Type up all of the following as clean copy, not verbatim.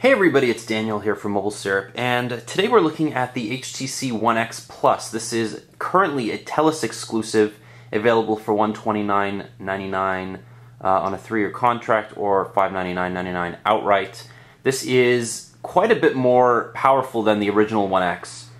Hey everybody, it's Daniel here from Mobile Syrup, and today we're looking at the HTC One X Plus. This is currently a TELUS exclusive, available for $129.99 on a 3-year contract or $599.99 outright. This is quite a bit more powerful than the original One X,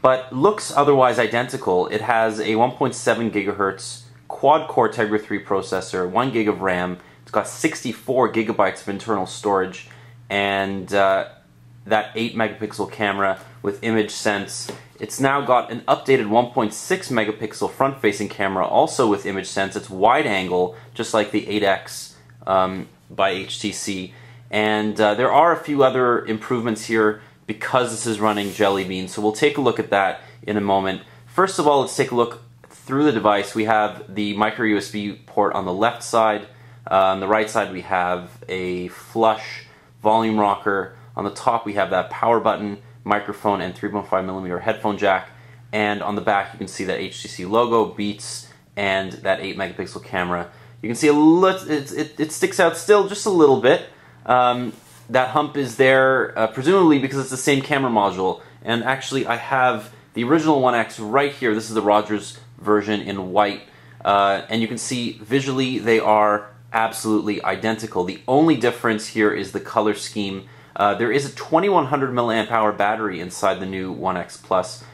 but looks otherwise identical. It has a 1.7 gigahertz quad-core Tegra 3 processor, 1 gig of RAM. It's got 64 gigabytes of internal storage, and that 8 megapixel camera with image sense. It's now got an updated 1.6 megapixel front-facing camera, also with image sense. It's wide angle, just like the 8X by HTC. And there are a few other improvements here because this is running Jelly Bean, so we'll take a look at that in a moment. First of all, let's take a look through the device. We have the micro USB port on the left side. On the right side we have a flush volume rocker. On the top we have that power button, microphone, and 3.5mm headphone jack. And on the back you can see that HTC logo, Beats, and that 8 megapixel camera. You can see it sticks out still just a little bit. That hump is there presumably because it's the same camera module. And actually I have the original One X right here. This is the Rogers version in white. And you can see visually they are absolutely identical. The only difference here is the color scheme. There is a 2100 milliamp hour battery inside the new One X Plus,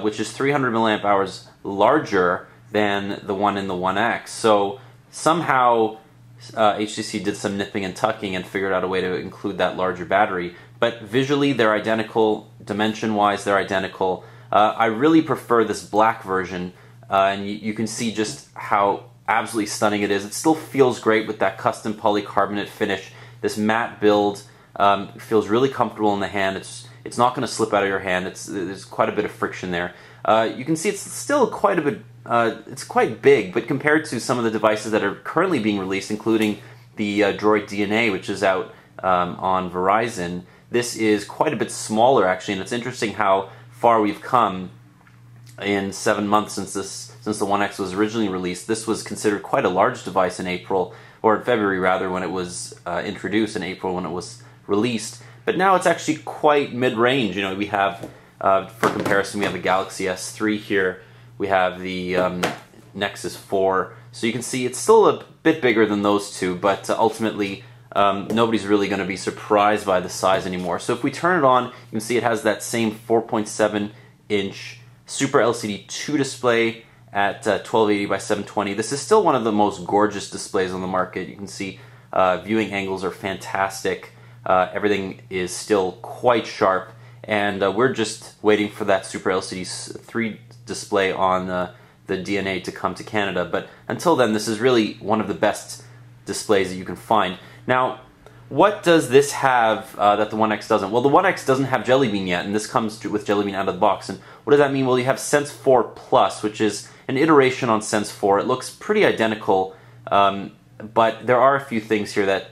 which is 300 milliamp hours larger than the one in the One X. So somehow HTC did some nipping and tucking and figured out a way to include that larger battery. But visually they're identical, dimension-wise they're identical. I really prefer this black version, and you can see just how absolutely stunning it is. It still feels great with that custom polycarbonate finish. This matte build feels really comfortable in the hand. It's not going to slip out of your hand. There's quite a bit of friction there. You can see it's still quite a bit. It's quite big, but compared to some of the devices that are currently being released, including the Droid DNA, which is out on Verizon, this is quite a bit smaller actually. And it's interesting how far we've come in 7 months since the One X was originally released. This was considered quite a large device in April, or in February rather, when it was introduced, in April when it was released. But now it's actually quite mid-range. You know, we have, for comparison, we have the Galaxy S3 here. We have the Nexus 4. So you can see it's still a bit bigger than those two, but ultimately nobody's really going to be surprised by the size anymore. So if we turn it on, you can see it has that same 4.7-inch Super LCD 2 display at 1280 by 720. This is still one of the most gorgeous displays on the market. You can see viewing angles are fantastic. Everything is still quite sharp, and we're just waiting for that Super LCD 3 display on the DNA to come to Canada. But until then, this is really one of the best displays that you can find. Now, what does this have that the One X doesn't? Well, the One X doesn't have Jelly Bean yet, and this comes with Jelly Bean out of the box. And what does that mean? Well, you have Sense 4 Plus, which is an iteration on Sense 4. It looks pretty identical, but there are a few things here that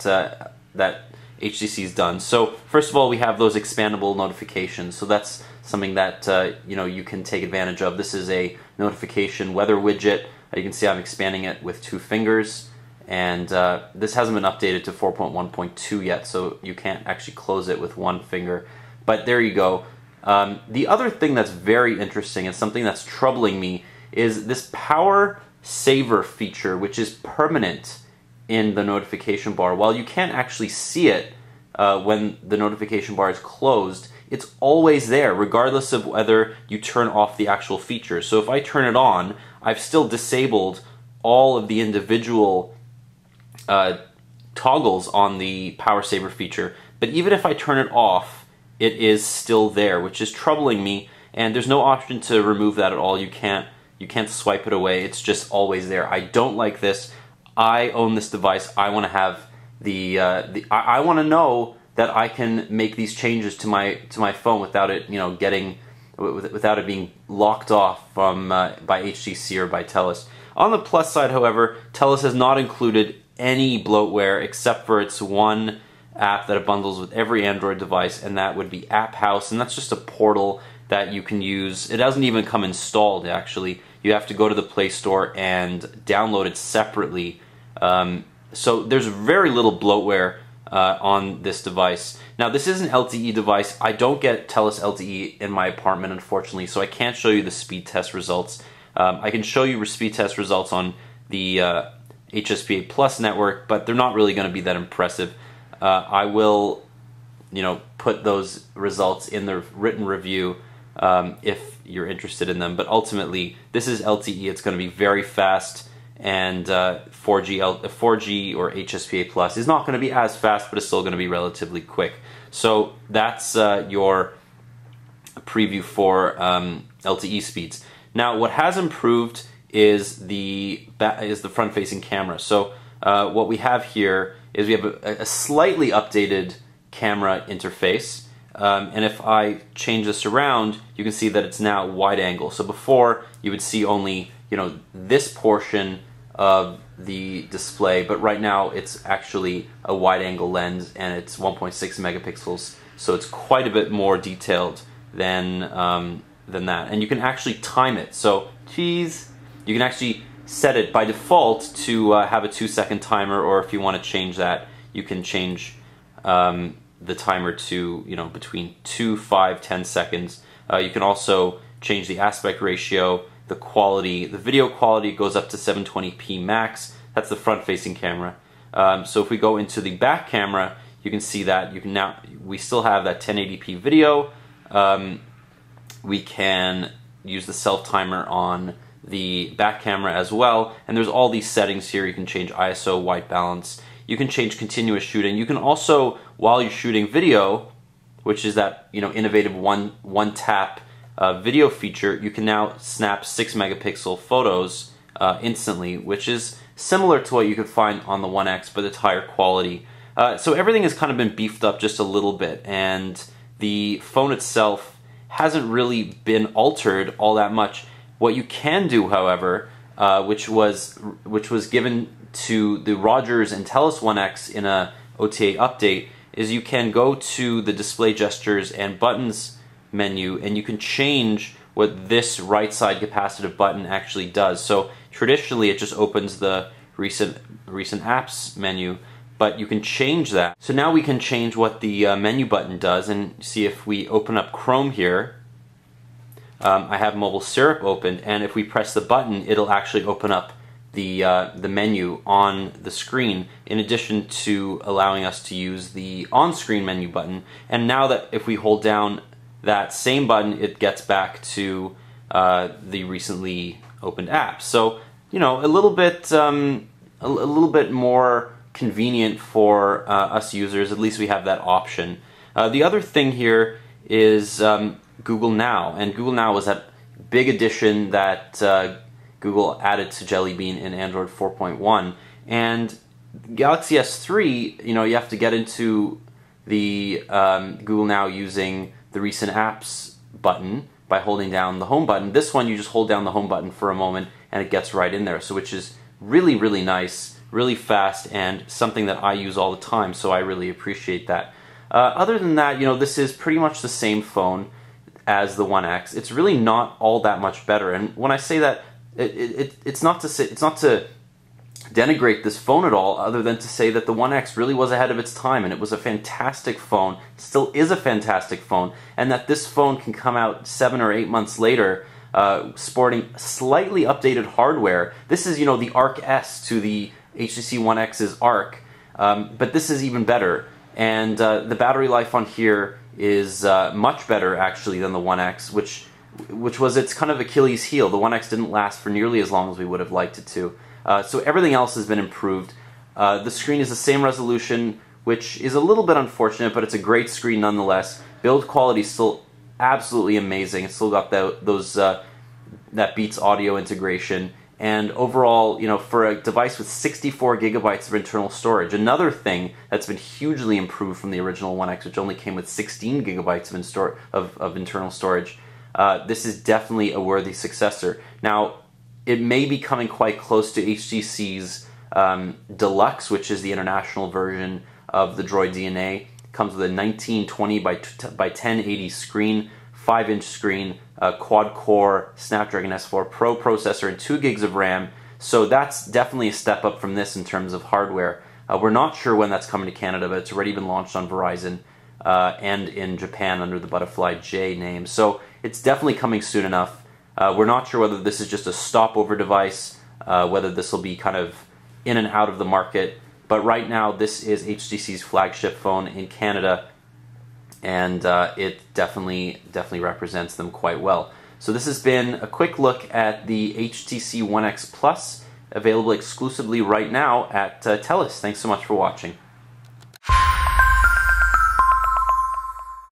that HTC's done. So first of all, we have those expandable notifications. So that's something that you can take advantage of. This is a notification weather widget. You can see I'm expanding it with 2 fingers. And this hasn't been updated to 4.1.2 yet, so you can't actually close it with 1 finger. But there you go. The other thing that's very interesting and something that's troubling me is this power saver feature, which is permanent in the notification bar. While you can't actually see it when the notification bar is closed, it's always there, regardless of whether you turn off the actual feature. So if I turn it on, I've still disabled all of the individual toggles on the power saver feature, but even if I turn it off, it is still there, which is troubling me. And there's no option to remove that at all. You can't swipe it away. It's just always there. I don't like this. I own this device. I want to have I want to know that I can make these changes to my phone without it without it being locked off from by HTC or by TELUS. On the plus side, however, TELUS has not included any bloatware except for its one app that it bundles with every Android device, and that would be App House, and that's just a portal that you can use. It doesn't even come installed, actually. You have to go to the Play Store and download it separately. So there's very little bloatware on this device. Now this is an LTE device. I don't get TELUS LTE in my apartment, unfortunately, so I can't show you the speed test results. I can show you speed test results on the HSPA Plus network, but they're not really going to be that impressive. I will, put those results in the written review if you're interested in them. But ultimately, this is LTE. It's going to be very fast, and 4G or HSPA Plus is not going to be as fast, but it's still going to be relatively quick. So that's your preview for LTE speeds. Now, what has improved is the front-facing camera. So what we have here is we have a slightly updated camera interface, and if I change this around, you can see that it's now wide angle. So before you would see only this portion of the display, but right now it's actually a wide angle lens, and it's 1.6 megapixels, so it's quite a bit more detailed than that. And you can actually time it. So you can actually set it by default to have a 2-second timer, or if you want to change that, you can change the timer to between 2, 5, 10 seconds. You can also change the aspect ratio, the quality. The video quality goes up to 720p max. That's the front-facing camera. So if we go into the back camera, you can see that we still have that 1080p video. We can use the self-timer on the back camera as well, and there's all these settings here. You can change ISO, white balance, you can change continuous shooting. You can also, while you're shooting video, which is that innovative one tap video feature, you can now snap 6 megapixel photos instantly, which is similar to what you could find on the One X, but it's higher quality. So everything has kind of been beefed up just a little bit, and the phone itself hasn't really been altered all that much. What you can do, however, which was given to the Rogers and TELUS One X in a OTA update, is you can go to the display gestures and buttons menu, and you can change what this right side capacitive button actually does. So traditionally it just opens the recent apps menu, but you can change that. So now we can change what the menu button does, and see if we open up Chrome here. I have Mobile Syrup opened, and if we press the button, it'll actually open up the menu on the screen, in addition to allowing us to use the on-screen menu button. And now that if we hold down that same button, it gets back to the recently opened apps. So a little bit more convenient for us users. At least we have that option. The other thing here is Google Now, and Google Now was that big addition that Google added to Jelly Bean in Android 4.1, and Galaxy S3, you have to get into the Google Now using the recent apps button by holding down the home button. This one, you just hold down the home button for a moment and it gets right in there, so which is really, really nice, really fast, and something that I use all the time, so I really appreciate that. Other than that, this is pretty much the same phone as the One X. It's really not all that much better, and when I say that, it's not to denigrate this phone at all, other than to say that the One X really was ahead of its time, and it was a fantastic phone, still is a fantastic phone, and that this phone can come out 7 or 8 months later sporting slightly updated hardware. This is, the Arc S to the HTC One X's Arc, but this is even better, and the battery life on here is much better actually than the One X, which was its kind of Achilles heel. The One X didn't last for nearly as long as we would have liked it to. So everything else has been improved. The screen is the same resolution, which is a little bit unfortunate, but it's a great screen nonetheless. Build quality is still absolutely amazing. It's still got that Beats audio integration. And overall, for a device with 64 gigabytes of internal storage, another thing that's been hugely improved from the original One X, which only came with 16 gigabytes of internal storage, this is definitely a worthy successor. Now, it may be coming quite close to HTC's Deluxe, which is the international version of the Droid DNA. It comes with a 1920 by 1080 screen, 5-inch screen, quad-core Snapdragon S4 Pro processor, and 2 gigs of RAM. So that's definitely a step up from this in terms of hardware. We're not sure when that's coming to Canada, but it's already been launched on Verizon and in Japan under the Butterfly J name. So it's definitely coming soon enough. We're not sure whether this is just a stopover device, whether this will be kind of in and out of the market. But right now, this is HTC's flagship phone in Canada, and it definitely represents them quite well. So this has been a quick look at the HTC One X Plus, available exclusively right now at TELUS. Thanks so much for watching.